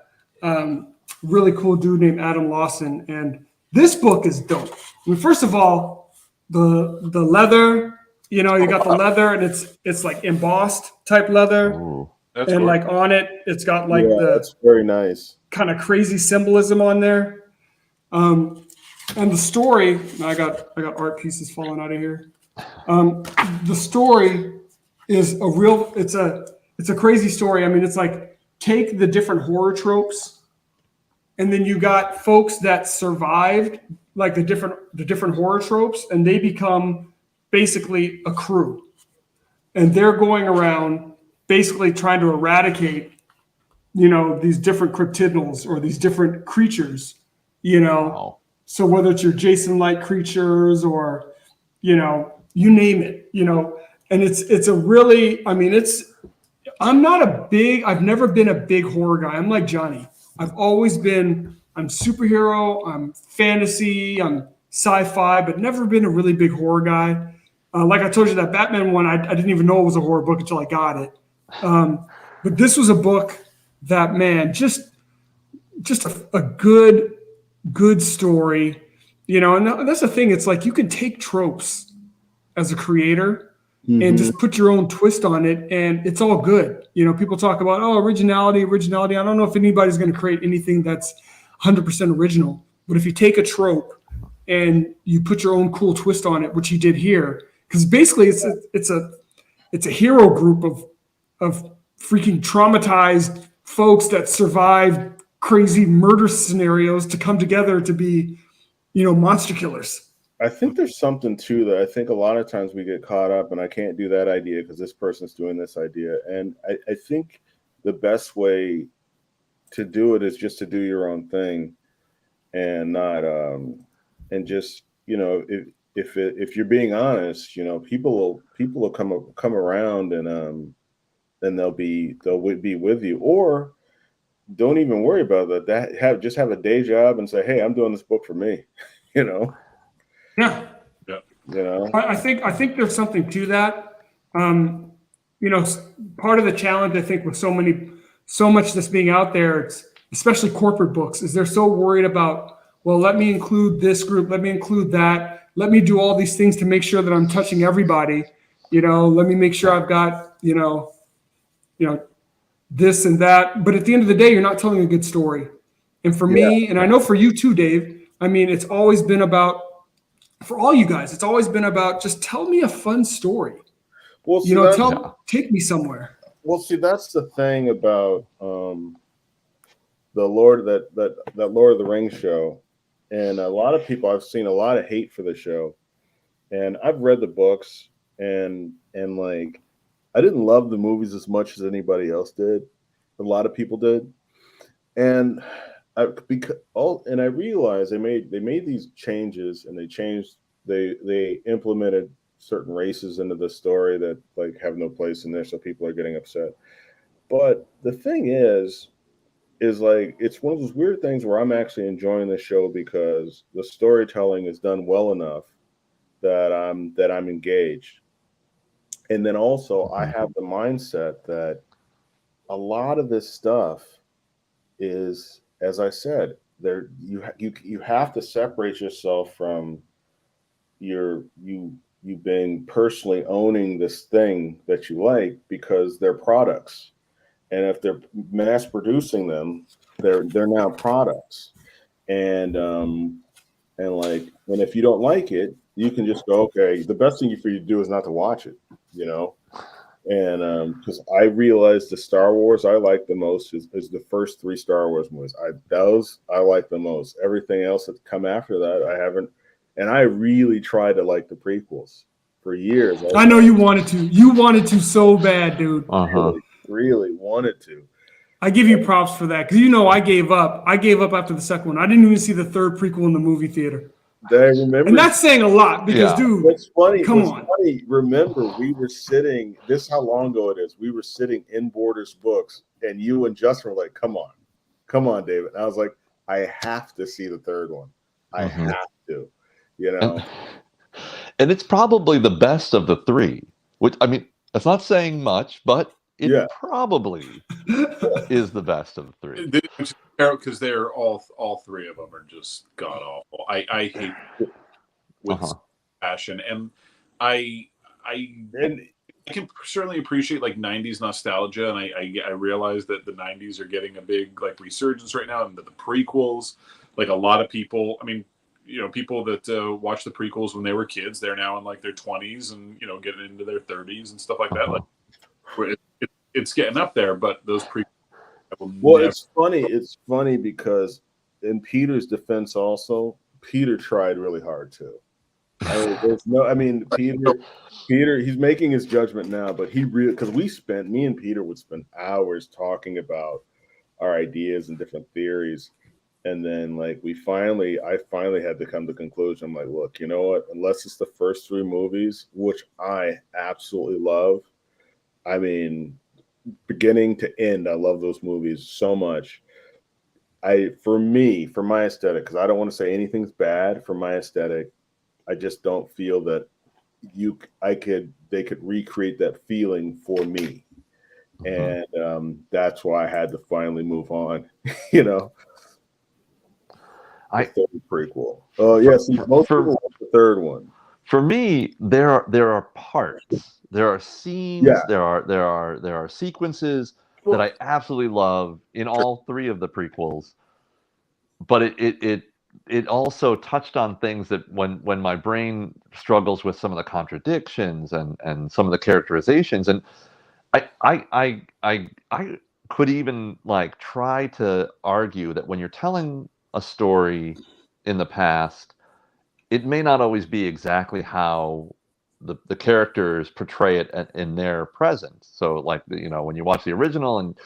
really cool dude named Adam Lawson. And this book is dope. I mean, first of all, the leather, you got the leather, and it's like embossed type leather. Ooh. That's And cool. like on it, it's got like that's very nice. kind of crazy symbolism on there. And the story, I got art pieces falling out of here. The story is it's a crazy story. I mean, it's like take the different horror tropes, and then you got folks that survived like the different horror tropes, and they become basically a crew, and they're going around basically trying to eradicate, these different cryptidnals or these different creatures, Wow. So whether it's your Jason-like creatures or, you name it, and it's a really, I mean, I've never been a big horror guy. I'm like Johnny. I'm superhero, I'm fantasy, I'm sci-fi, but never been a really big horror guy. Like I told you, that Batman one, I didn't even know it was a horror book until I got it. But this was a book that, man, just a good story, and that's the thing. It's like you can take tropes as a creator and just put your own twist on it, and it's all good. People talk about, originality. I don't know if anybody's going to create anything that's 100% original, but if you take a trope and you put your own cool twist on it, which he did here, because basically it's a hero group of freaking traumatized folks that survived crazy murder scenarios to come together to be, monster killers. I think there's something to that. I think a lot of times we get caught up and I can't do that idea because this person's doing this idea. And I think the best way to do it is just to do your own thing and not, and just, if you're being honest, people will come around and they'll be with you, or don't even worry about that. Just have a day job and say, hey, I'm doing this book for me, Yeah. I think there's something to that. Part of the challenge, I think, with so much that's being out there, it's especially corporate books, is they're so worried about, well, let me include this group, let me include that, let me do all these things to make sure that I'm touching everybody. Let me make sure I've got, this and that. But at the end of the day, you're not telling a good story. And for me, and I know for you too, Dave, I mean, it's always been about, for all you guys, it's always been about just tell me a fun story. Well, see, take me somewhere. Well, see, that's the thing about the Lord that Lord of the Rings show, and a lot of people, I've seen a lot of hate for the show, and I've read the books, and like I didn't love the movies as much as anybody else did. A lot of people did, and I realized they made these changes, and they implemented certain races into the story that like have no place in there, so people are getting upset. But the thing is like it's one of those weird things where I'm actually enjoying the show because the storytelling is done well enough that I'm engaged. And then also, I have the mindset that a lot of this stuff is, as I said, there you have to separate yourself from you being personally owning this thing that you like, because they're products, and if they're mass producing them, they're now products, and if you don't like it, you can just go, okay, the best thing for you to do is not to watch it, you know. And because I realized the Star Wars I like the most is the first 3 Star Wars movies. Those I like the most. Everything else that's come after that, I haven't. And I really tried to like the prequels for years. I know you wanted to. You wanted to so bad, dude. Really wanted to. I give you props for that, because I gave up. I gave up after the second one. I didn't even see the third prequel in the movie theater. I remember, and that's saying a lot, because, dude, what's funny? Come on. Funny, remember, we were sitting. This is how long ago it is. We were sitting in Borders Books, and you and Justin were like, "Come on, David." And I was like, "I have to see the third one. I have to," you know. And it's probably the best of the 3. Which, I mean, that's not saying much, but it probably is the best of the 3. Because they're all 3 of them are just god awful. I hate it with passion, and I can certainly appreciate like 90s nostalgia, and I realize that the 90s are getting a big like resurgence right now, and the prequels, like a lot of people, I mean, people that watched the prequels when they were kids, they're now in like their 20s and getting into their 30s and stuff like that. Like it's getting up there, but those prequels. It's funny. It's funny because in Peter's defense, also, Peter tried really hard too. Peter, he's making his judgment now, but because me and Peter would spend hours talking about our ideas and different theories, and then like I finally had to come to the conclusion. I'm like, look, you know what? Unless it's the first 3 movies, which I absolutely love, I mean, beginning to end, I love those movies so much. For my aesthetic, because I don't want to say anything's bad, for my aesthetic, I just don't feel that they could recreate that feeling for me, and that's why I had to finally move on. The third prequel. Oh yes, most people want the third one. For me, there are parts. There are scenes, there are sequences that I absolutely love in all 3 of the prequels. But it also touched on things that when my brain struggles with some of the contradictions and some of the characterizations, and I could even like try to argue that when you're telling a story in the past, it may not always be exactly how the characters portray it in their present. So like, when you watch the original and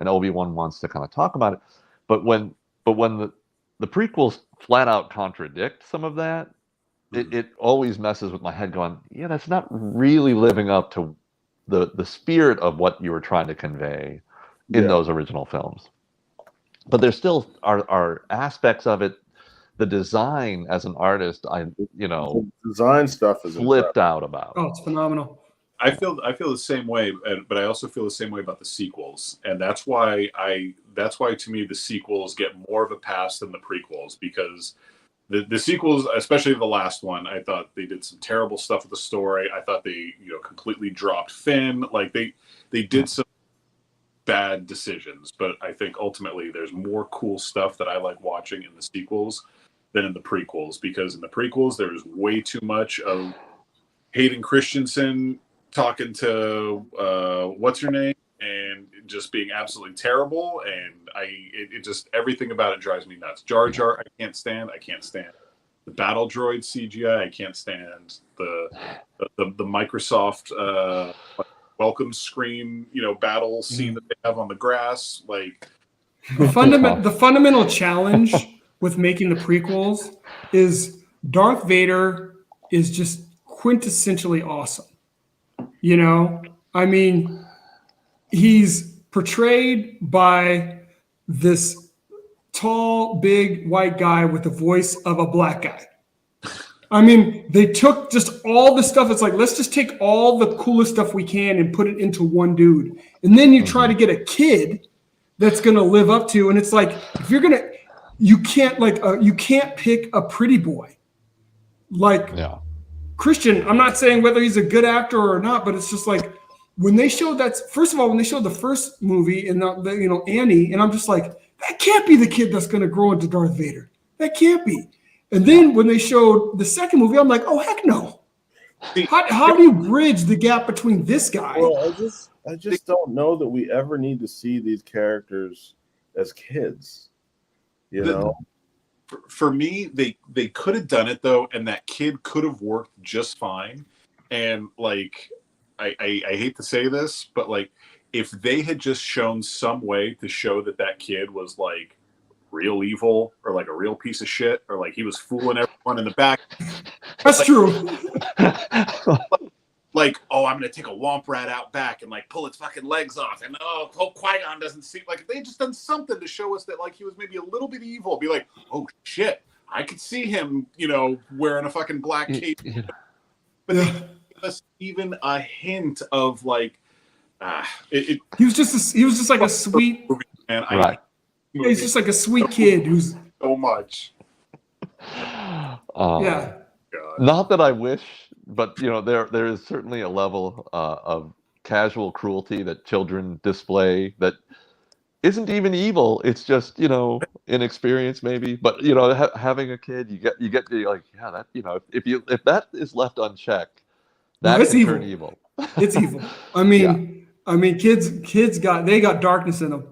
Obi-Wan wants to kind of talk about it, but when the prequels flat out contradict some of that, it always messes with my head going, yeah, that's not really living up to the spirit of what you were trying to convey in those original films. But there still are aspects of it. The design as an artist, the design stuff is flipped out about. Oh, it's phenomenal. I feel the same way, but I also feel the same way about the sequels, and that's why to me the sequels get more of a pass than the prequels, because the sequels, especially the last one, I thought they did some terrible stuff with the story. I thought they completely dropped Finn. Like they did some bad decisions, but I think ultimately there's more cool stuff that I like watching in the sequels than in the prequels, because in the prequels there's way too much of Hayden Christensen talking to what's her name and just being absolutely terrible, and it just everything about it drives me nuts. Jar Jar I can't stand the battle droid CGI. I can't stand the Microsoft welcome screen battle scene that they have on the grass. Like the fundamental challenge with making the prequels is Darth Vader is just quintessentially awesome. I mean, he's portrayed by this tall, big white guy with the voice of a black guy. I mean, they took just all the stuff. It's like, let's just take all the coolest stuff we can and put it into one dude. And then you try to get a kid that's going to live up to. And it's like, if you're going to, you can't pick a pretty boy. Like Yeah. Christian, I'm not saying whether he's a good actor or not, but it's just like, when they showed that, first of all, when they showed the first movie and Annie, and I'm just like, that can't be the kid that's going to grow into Darth Vader. That can't be. And then when they showed the second movie, I'm like, oh, heck no. How do you bridge the gap between this guy? Well, I just don't know that we ever need to see these characters as kids. You know? For me, they could have done it though, and that kid could have worked just fine. And like, I hate to say this, but like, if they had just shown some way to show that kid was like real evil or like a real piece of shit or like he was fooling everyone in the back. That's like, true. Like, oh, I'm gonna take a womp rat out back and like pull its fucking legs off, and Qui-Gon doesn't see. Like, if they had just done something to show us that like he was maybe a little bit evil, be like, oh shit, I could see him, wearing a fucking black cape. But they gave us even a hint of like, he was just like a sweet man. Right. Yeah, he's just like a sweet kid who's so much. yeah. God. Not that I wish, but there is certainly a level of casual cruelty that children display that isn't even evil. It's just inexperience maybe. But having a kid, you get to like, yeah, that if that is left unchecked, that it's can evil. turn evil. It's evil. I mean, kids got darkness in them.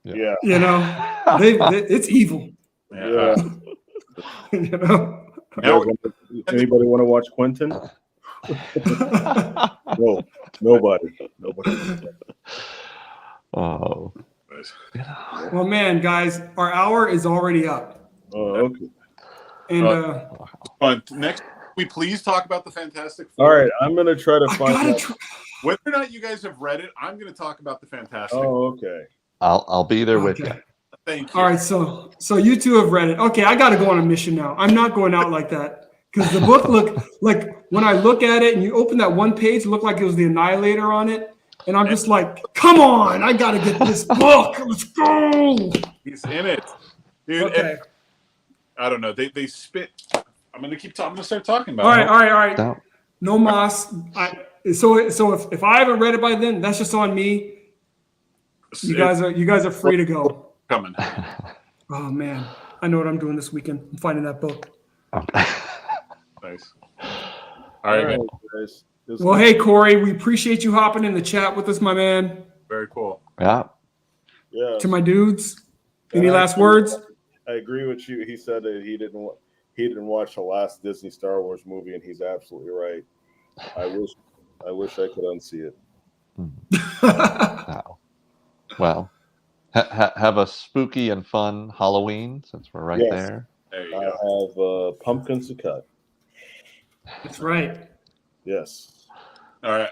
Yeah. It's evil. Yeah. Now, Anybody want to watch Quentin? No, nobody. Oh. Well, man, guys, our hour is already up. Oh, okay. And next, we please talk about the Fantastic Four. All right, I'm gonna try to find out. Whether or not you guys have read it, I'm going to talk about the Fantastic. Oh, okay. I'll be there with you. Thank you. all right, so you two have read it. Okay, I got to go on a mission now. I'm not going out like that because the book looked like, when I look at it and you open that one page, it looked like it was the Annihilator on it. And I'm just like, come on, I got to get this book. Let's go. He's in it. Dude, Okay. I don't know. They spit. I'm going to keep talking. I'm going to start talking about All it. right. No Moss. So if I haven't read it by then, that's just on me. You guys are free to go. Coming. Oh man, I know what I'm doing this weekend. I'm finding that book. Okay. Nice. All right, man. guys. Well, hey Corey, we appreciate you hopping in the chat with us, my man. Very cool. Yeah. Yeah. To my dudes, any And last words? I agree with you. He said that he didn't watch the last Disney Star Wars movie, and he's absolutely right. I wish I could unsee it. Oh. Well, have a spooky and fun Halloween since we're right Yes. there. There you I go. have pumpkins to cut. That's right. Yes. All right.